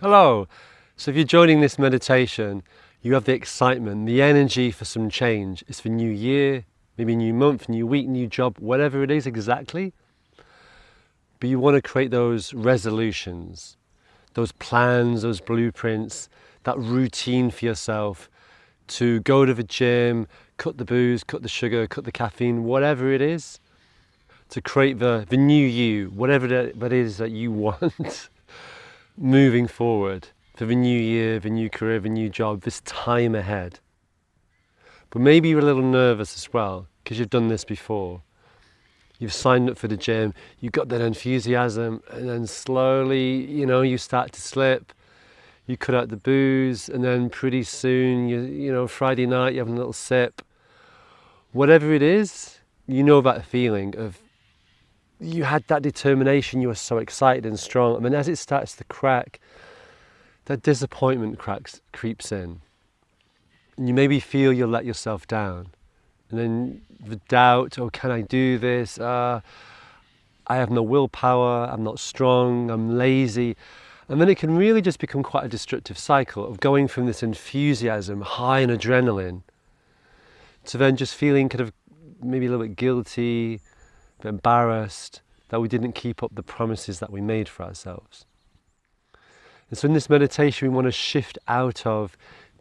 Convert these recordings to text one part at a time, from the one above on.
Hello. So if you're joining this meditation, you have the excitement, the energy for some change. It's for new year, maybe new month, new week, new job, whatever it is exactly. But you want to create those resolutions, those plans, those blueprints, that routine for yourself to go to the gym, cut the booze, cut the sugar, cut the caffeine, whatever it is, to create the new you, whatever that is that you want. Moving forward for the new year, the new career, the new job, this time ahead. But maybe you're a little nervous as well because you've done this before. You've signed up for the gym, you've got that enthusiasm, and then slowly, you start to slip. You cut out the booze, and then pretty soon, Friday night, you're having a little sip. Whatever it is, you know that feeling of you had that determination, you were so excited and strong, and then as it starts to crack, that disappointment creeps in. And you maybe feel you'll let yourself down. And then the doubt, oh, can I do this? I have no willpower, I'm not strong, I'm lazy. And then it can really just become quite a destructive cycle of going from this enthusiasm, high in adrenaline, to then just feeling kind of maybe a little bit guilty, a bit embarrassed that we didn't keep up the promises that we made for ourselves. And so in this meditation, we want to shift out of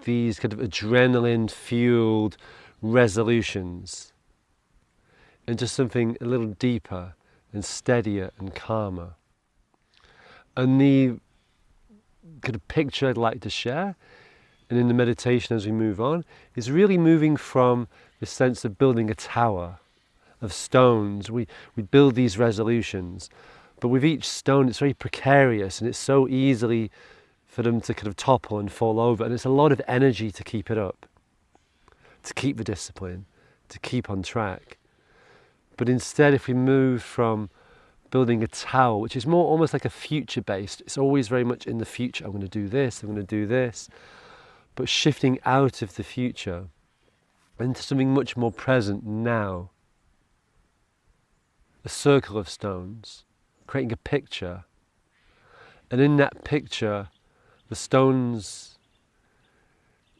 these kind of adrenaline-fueled resolutions into something a little deeper and steadier and calmer. And the kind of picture I'd like to share, and in the meditation as we move on, is really moving from the sense of building a tower of stones. We build these resolutions, but with each stone it's very precarious and it's so easily for them to kind of topple and fall over, and it's a lot of energy to keep it up, to keep the discipline, to keep on track. But instead, if we move from building a tower, which is more almost like a future based, it's always very much in the future, I'm going to do this, I'm going to do this, but shifting out of the future into something much more present now. A circle of stones, creating a picture, and in that picture, the stones,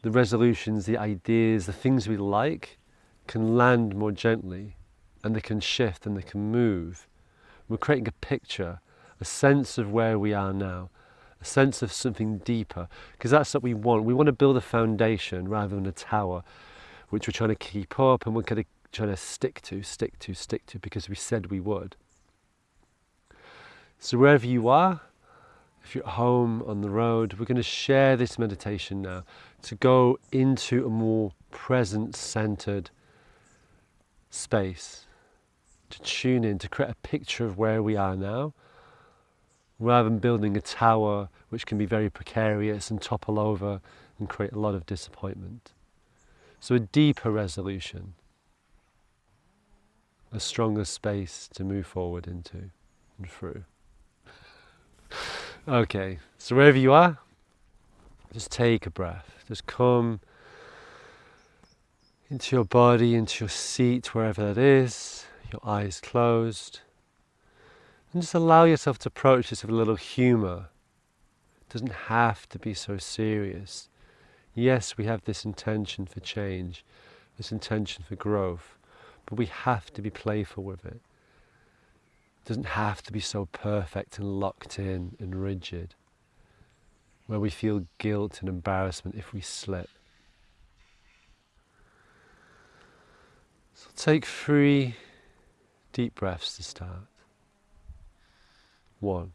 the resolutions, the ideas, the things we like can land more gently, and they can shift and they can move. We're creating a picture, a sense of where we are now, a sense of something deeper, because that's what we want. We want to build a foundation rather than a tower, which we're trying to keep up and we're kind of trying to stick to because we said we would. So wherever you are, if you're at home, on the road, we're going to share this meditation now to go into a more present-centered space, to tune in, to create a picture of where we are now, rather than building a tower which can be very precarious and topple over and create a lot of disappointment. So a deeper resolution, a stronger space to move forward into and through. Okay, so wherever you are, just take a breath. Just come into your body, into your seat, wherever that is, your eyes closed. And just allow yourself to approach this with a little humour. It doesn't have to be so serious. Yes, we have this intention for change, this intention for growth, but we have to be playful with it. It doesn't have to be so perfect and locked in and rigid, where we feel guilt and embarrassment if we slip. So take 3 deep breaths to start. 1.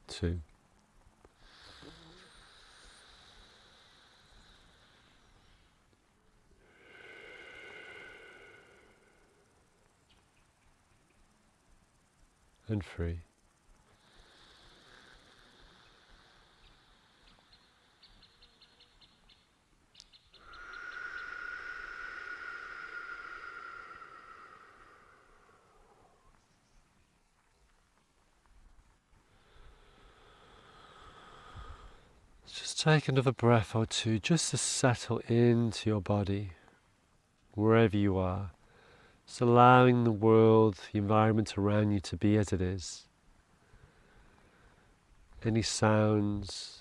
2. 3. Take another breath or two just to settle into your body, wherever you are. Just allowing the world, the environment around you to be as it is. Any sounds,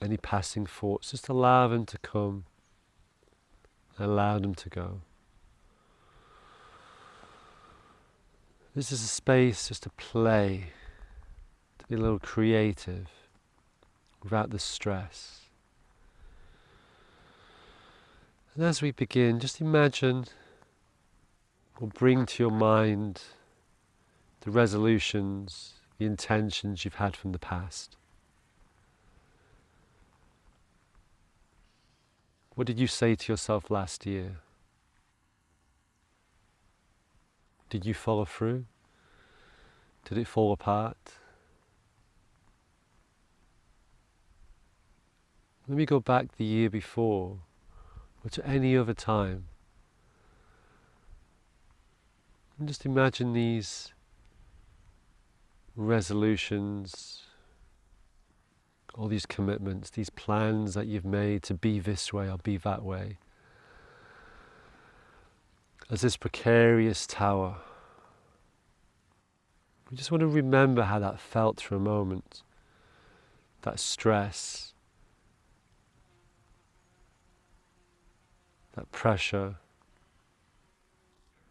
any passing thoughts, just allow them to come, allow them to go. This is a space just to play, to be a little creative, without the stress. And as we begin, just imagine or bring to your mind the resolutions, the intentions you've had from the past. What did you say to yourself last year? Did you follow through? Did it fall apart? Let me go back the year before, or to any other time. And just imagine these resolutions, all these commitments, these plans that you've made to be this way or be that way, as this precarious tower. We just want to remember how that felt for a moment, that stress, that pressure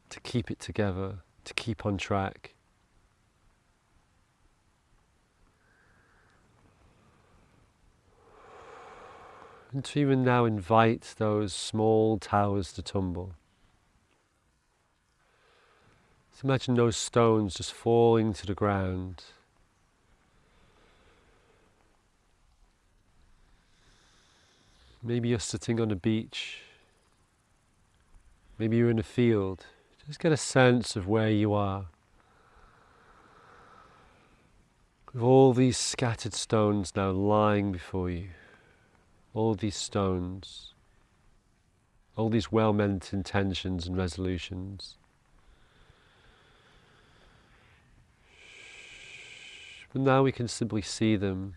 to keep it together, to keep on track. And to even now invite those small towers to tumble. So imagine those stones just falling to the ground. Maybe you're sitting on a beach. Maybe you're in a field. Just get a sense of where you are. With all these scattered stones now lying before you. All these stones. All these well-meant intentions and resolutions. But now we can simply see them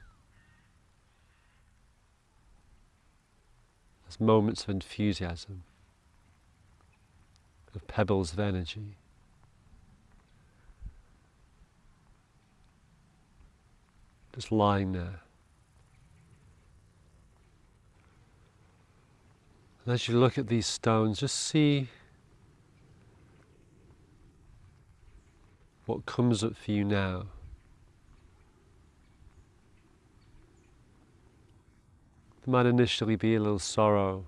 as moments of enthusiasm, of pebbles of energy. Just lying there. And as you look at these stones, just see what comes up for you now. There might initially be a little sorrow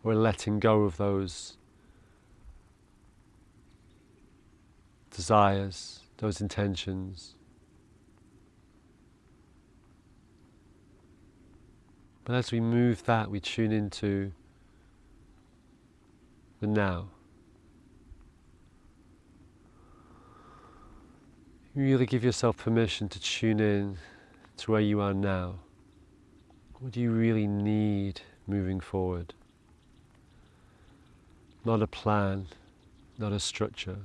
or a letting go of those desires, those intentions. But as we move that, we tune into the now. You really give yourself permission to tune in to where you are now. What do you really need moving forward? Not a plan, not a structure.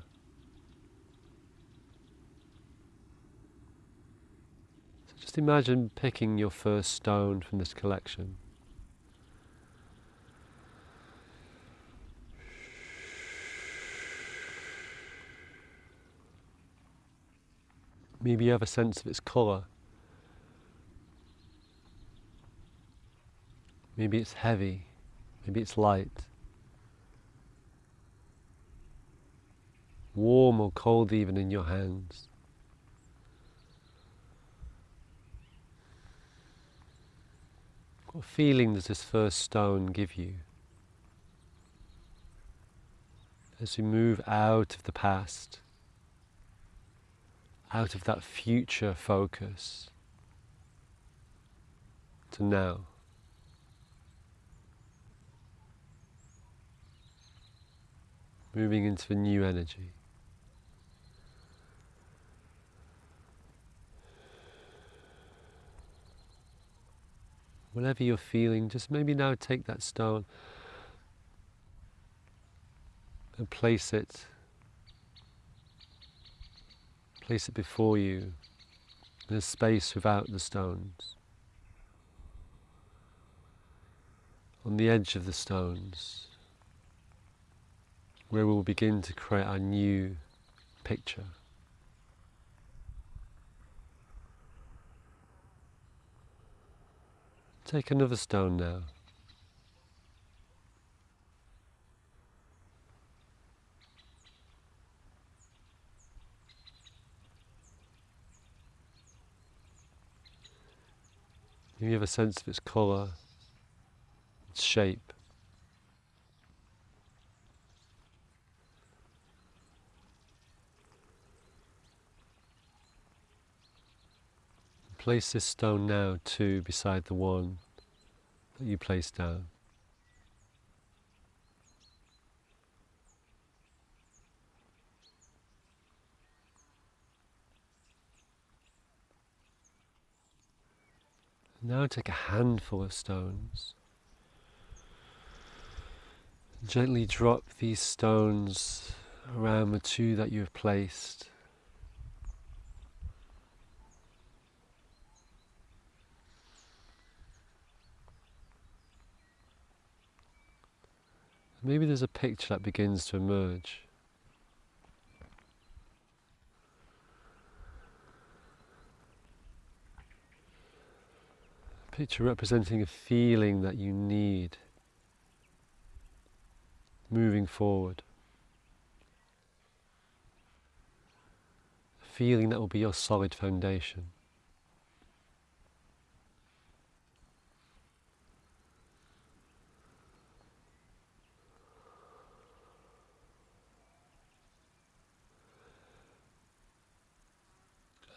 So just imagine picking your first stone from this collection. Maybe you have a sense of its colour. Maybe it's heavy, maybe it's light. Warm or cold even in your hands. What feeling does this first stone give you? As we move out of the past, out of that future focus, to now. Moving into a new energy. Whatever you're feeling, just maybe now take that stone and place it before you in a space without the stones. on the edge of the stones, where we'll begin to create our new picture. Take another stone now. You have a sense of its colour, its shape. Place this stone now too beside the one that you placed down. Now take a handful of stones. Gently drop these stones around the two that you have placed. Maybe there's a picture that begins to emerge. A picture representing a feeling that you need moving forward. A feeling that will be your solid foundation.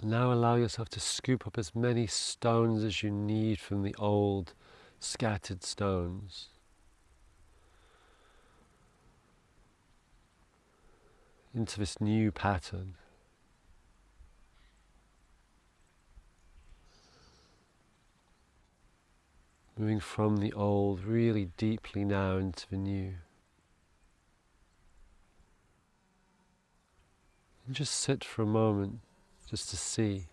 And now allow yourself to scoop up as many stones as you need from the old scattered stones. Into this new pattern. Moving from the old really deeply now into the new. And just sit for a moment just to see.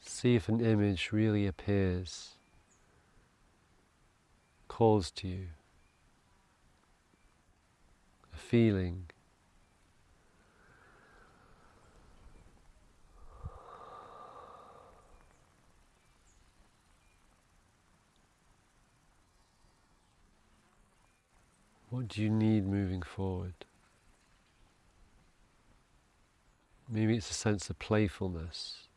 See if an image really appears, calls to you. A feeling. What do you need moving forward? Maybe it's a sense of playfulness.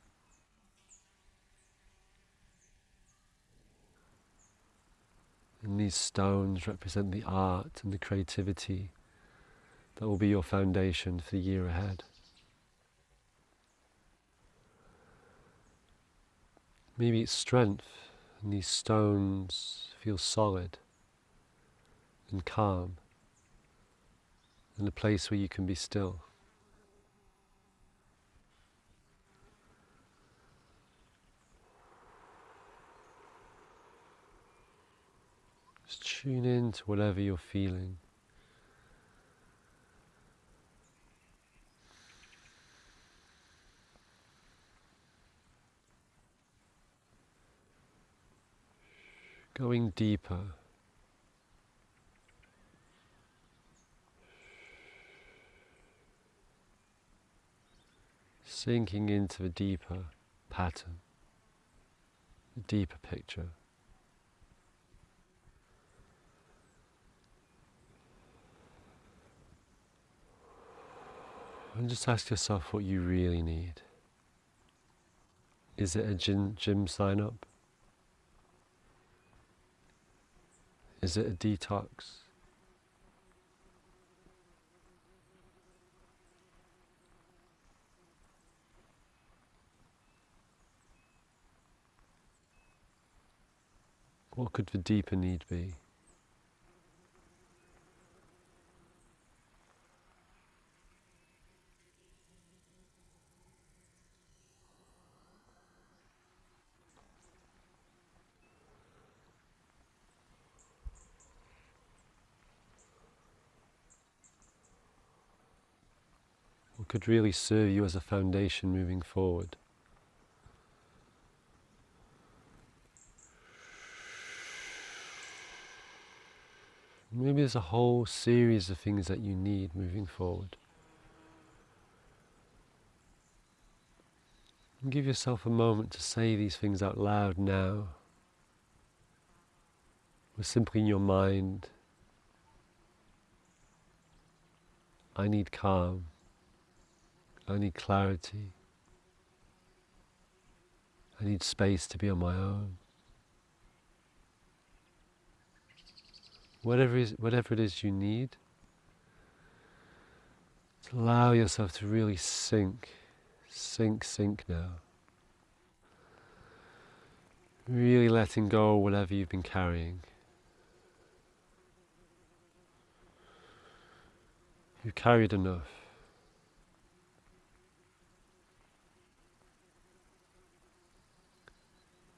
And these stones represent the art and the creativity that will be your foundation for the year ahead. Maybe it's strength, and these stones feel solid and calm, in a place where you can be still. Just tune in to whatever you're feeling. Going deeper. Sinking into a deeper pattern, a deeper picture. And just ask yourself what you really need. Is it a gym sign up? Is it a detox? What could the deeper need be? What could really serve you as a foundation moving forward? Maybe there's a whole series of things that you need moving forward. And give yourself a moment to say these things out loud now, or simply in your mind. I need calm. I need clarity. I need space to be on my own. Whatever it is you need, just allow yourself to really sink now. Really letting go of whatever you've been carrying. You've carried enough.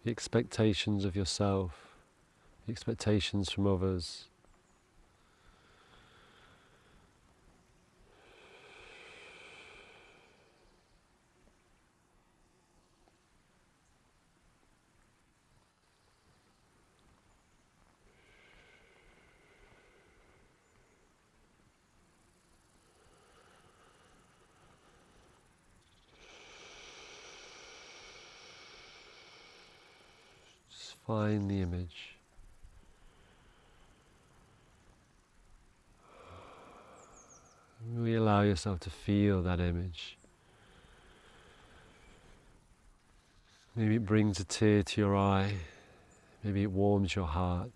The expectations of yourself, the expectations from others. Just find the image. Really allow yourself to feel that image. Maybe it brings a tear to your eye. Maybe it warms your heart.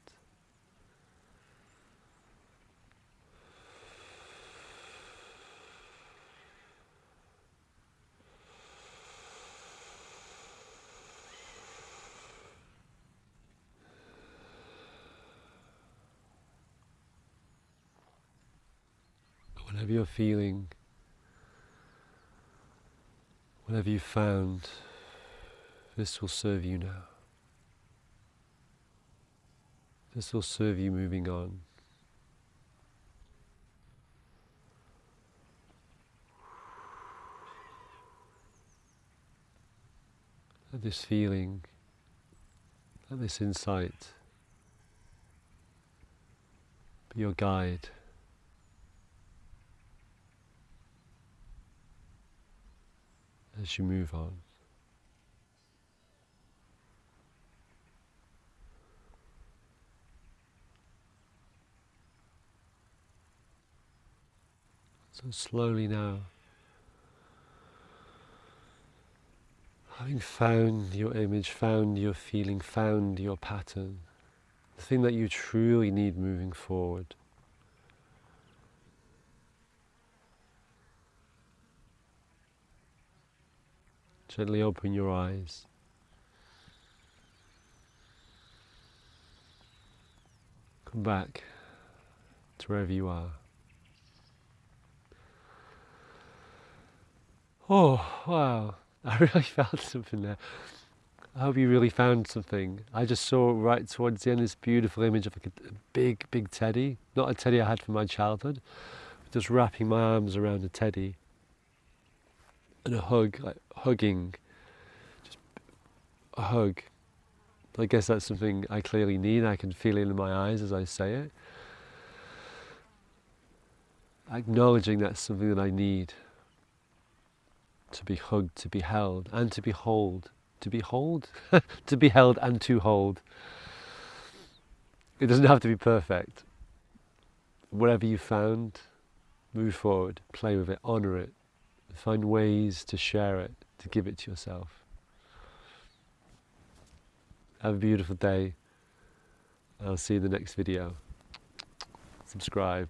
Whatever you're feeling, whatever you've found, this will serve you now. This will serve you moving on. Let this feeling, let this insight be your guide. As you move on. So slowly now, having found your image, found your feeling, found your pattern, the thing that you truly need moving forward, gently open your eyes. Come back to wherever you are. Oh, wow. I really felt something there. I hope you really found something. I just saw right towards the end this beautiful image of like a big teddy. Not a teddy I had from my childhood. Just wrapping my arms around a teddy. And a hug, like hugging. Just a hug. I guess that's something I clearly need. I can feel it in my eyes as I say it. Acknowledging that's something that I need. To be hugged, to be held, and to behold. To behold? To be held and to hold. It doesn't have to be perfect. Whatever you found, move forward, play with it, honour it, find ways to share it, to give it to yourself. Have a beautiful day. I'll see you in the next video. Subscribe.